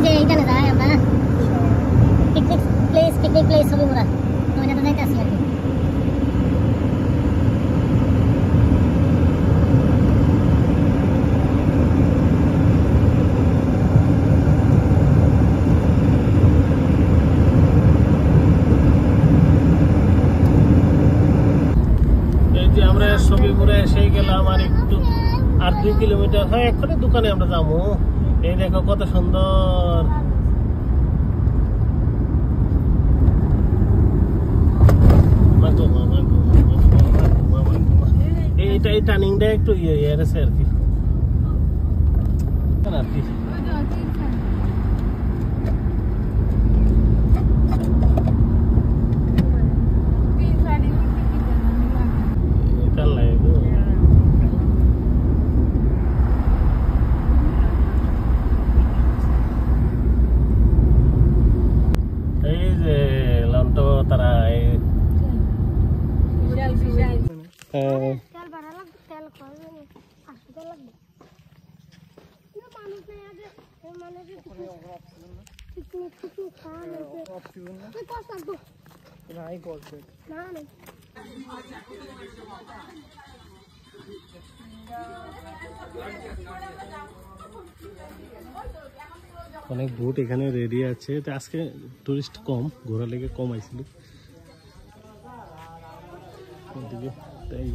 যে এইখানে যাই আমরা পিকনিক প্লেস ছবি মোড়া ওইটাতে যাইতে আসি আর কি। আমরা ছবিপুরে এসে গেলাম আর একটু আর 2 কিলোমিটার হয় এক্ষুনি দোকানে আমরা যাবো। এই দেখো কত সুন্দর এইটা এই টার্নিংটা একটু ইয়ে আছে আর কি আর কি অনেক বোট এখানে রেডি আছে। তো আজকে টুরিস্ট কম, ঘোরা লেগে কম আইছিল ওদিকে তাই।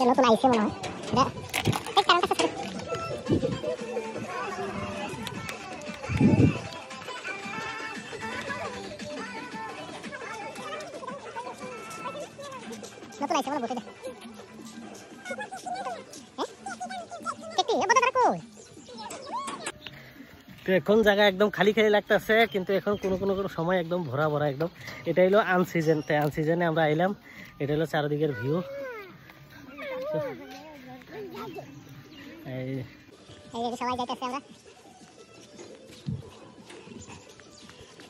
নতুন আইসে মনে হয় এখন জায়গা একদম খালি খালি লাগতেছে, কিন্তু এখন কোনো কোনো কোনো সময় একদম ভরা ভরা একদম। এটা হলো আনসিজন, তাই আনসিজনে আমরা আইলাম। এটা হলো চারদিকের ভিউ। সবাই যাইতেছে আমরা,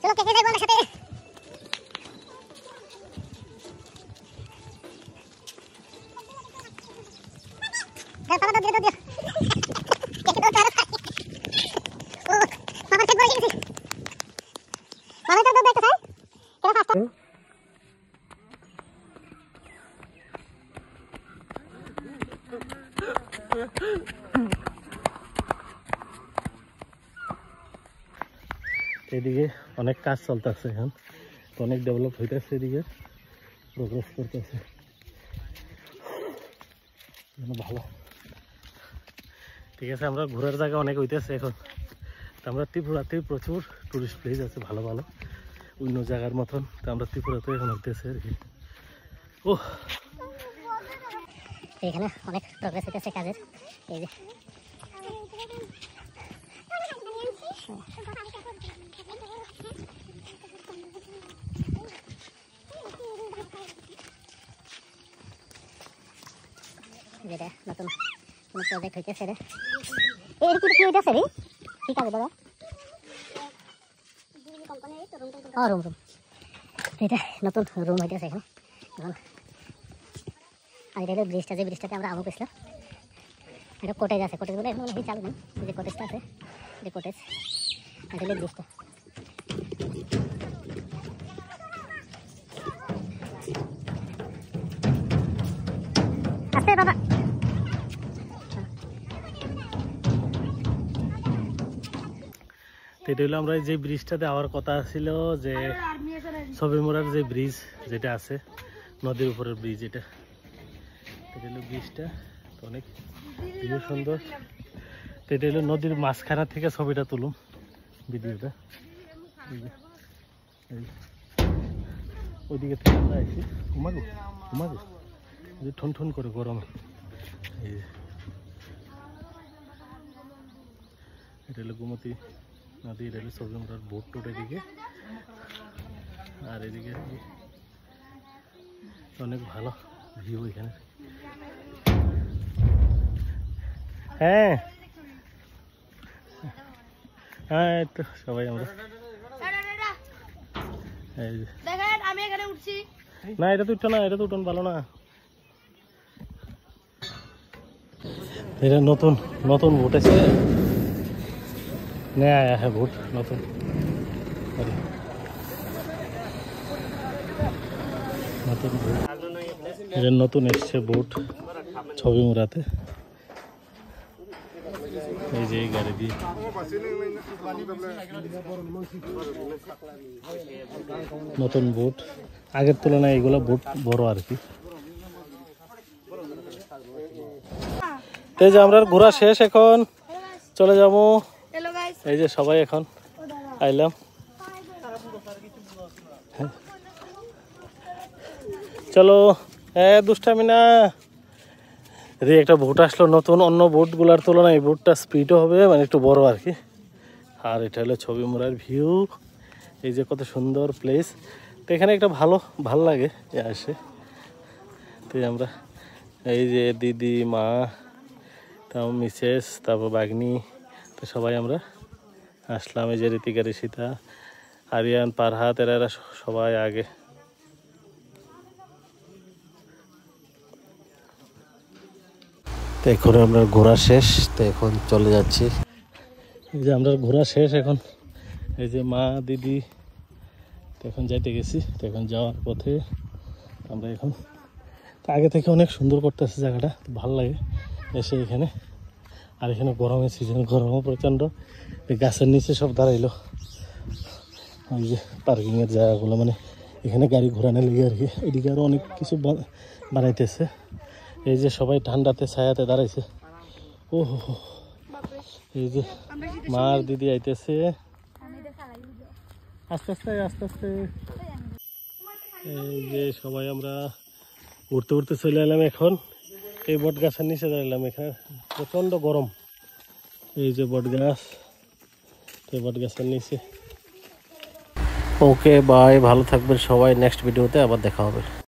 চলো কে কে যাইবো আমার সাথে। এদিকে অনেক কাজ চলতেছে, এখন অনেক ডেভেলপ হইতেছে, এদিকে প্রোগ্রেস করতেছে ভালো। ঠিক আছে, আমরা ঘোরার জায়গা অনেক হইতেছে এখন। আমরা ত্রিপুরাতে প্রচুর টুরিস্ট প্লেস আছে ভালো ভালো অন্য জায়গার মতন। তো আমরা ত্রিপুরাতে এখন হইতেছে আর কি। ও এখানে অনেক প্রোগ্রেস হইতেছে কাজের। এই যে যেটা নতুন কোনো প্রজেক্ট হইতেছে রে। এর কি হইতেছে রে? ঠিক আছে দাদা। রুম রুম এটা নতুন রুম হইতেছে এখানে। আর এটা হলো ব্রিজটা, যে ব্রিজটাতে আমরা আমু পেছিলাম। এটা কটেজ আছে, কটেজ বলে এখন মনে হয় চালু নেই। যে কটেজটা আছে, যে কটেজ আর এটা হলো ব্রিজটা। আস্তে বাবা। এটা হলো আমরা যে ব্রিজটাতে যাওয়ার কথা ছিল, যে ছবিমোড়ার যে ব্রিজ যেটা আছে নদীর উপরের ব্রিজ, এটা হলো ব্রিজটা। অনেক ভিউ সুন্দর। এটা হলো নদীর মাঝখানা থেকে ছবিটা তুলুম ভিডিওটা। ওইদিকে থেকে আমরা আইছি। ঘুমাগো ঘুমাগো, ঠন ঠন করে গরম। এই এটা হলো গোমতী নদী, এটা হলো ছবিমোড়ার বোট টোট এদিকে। আর এদিকে অনেক ভালো ভিউ এখানে। হ্যাঁ হ্যাঁ এই তো সবাই আমরা এই যে। দেখেন আমি এখানে উঠছি। না এটা তো উঠো না, এটা তো উঠোন ভালো না। এটা নতুন নতুন ভোট আছে, নয়া আয়া হ্যাঁ ভোট নতুন। নতুন ভোট, এটা নতুন এসছে ভোট ছবি মোড়াতে। এই যে এই গাড়ি দিয়ে নতুন বোট, আগের তুলনায় এগুলো বোট বড় আর কি। এই যে আমরা ঘোরা শেষ, এখন চলে যাবো। হ্যালো গাইস, এই যে সবাই এখন আইলাম। চলো দুষ্টামি না রে, একটা বোট আসলো নতুন, অন্য বোটগুলোর তুলনায় এই বোটটা স্পিডও হবে, মানে একটু বড় আর কি। আর এটা হলো ছবি মোড়ার ভিউ। এই যে কত সুন্দর প্লেস, তো এখানে একটা ভালো লাগে আসে। তো আমরা এই যে দিদি, মা, তারপর মিসেস, তারপর বাগনি, তো সবাই আমরা আসলাম। এই যে ঋতিকা, ঋষিতা, আরিয়ান, পারহাত, এরা সবাই আগে। তো এখন আমরা ঘোরা শেষ, তো এখন চলে যাচ্ছি। এই যে আমরা ঘোরা শেষ এখন, এই যে মা, দিদি, তো এখন যাইতে গেছি। তো এখন যাওয়ার পথে আমরা এখন, তো আগে থেকে অনেক সুন্দর করতেছে জায়গাটা, তো ভালো লাগে এসে এখানে। আর এখানে গরমের সিজন, গরমও প্রচণ্ড। এই গাছের নিচে সব দাঁড়াইলো, ওই যে পার্কিংয়ের জায়গাগুলো, মানে এখানে গাড়ি ঘোরানো লেগে আর কি। এদিকে আরও অনেক কিছু বানাইতেছে। এই যে সবাই ঠান্ডাতে ছায়াতে দাঁড়াইছে। ও হো, এই যে মা আর দিদি আইতেছে আস্তে আস্তে আস্তে আস্তে। এই যে সবাই আমরা উঠতে উঠতে চলে এলাম এখন এই বট গাছের নিচে দাঁড়ালাম। এখানে প্রচণ্ড গরম। এই যে বট গাছ, এই বট গাছের নিচে। ওকে বাই, ভালো থাকবেন সবাই, নেক্সট ভিডিওতে আবার দেখা হবে।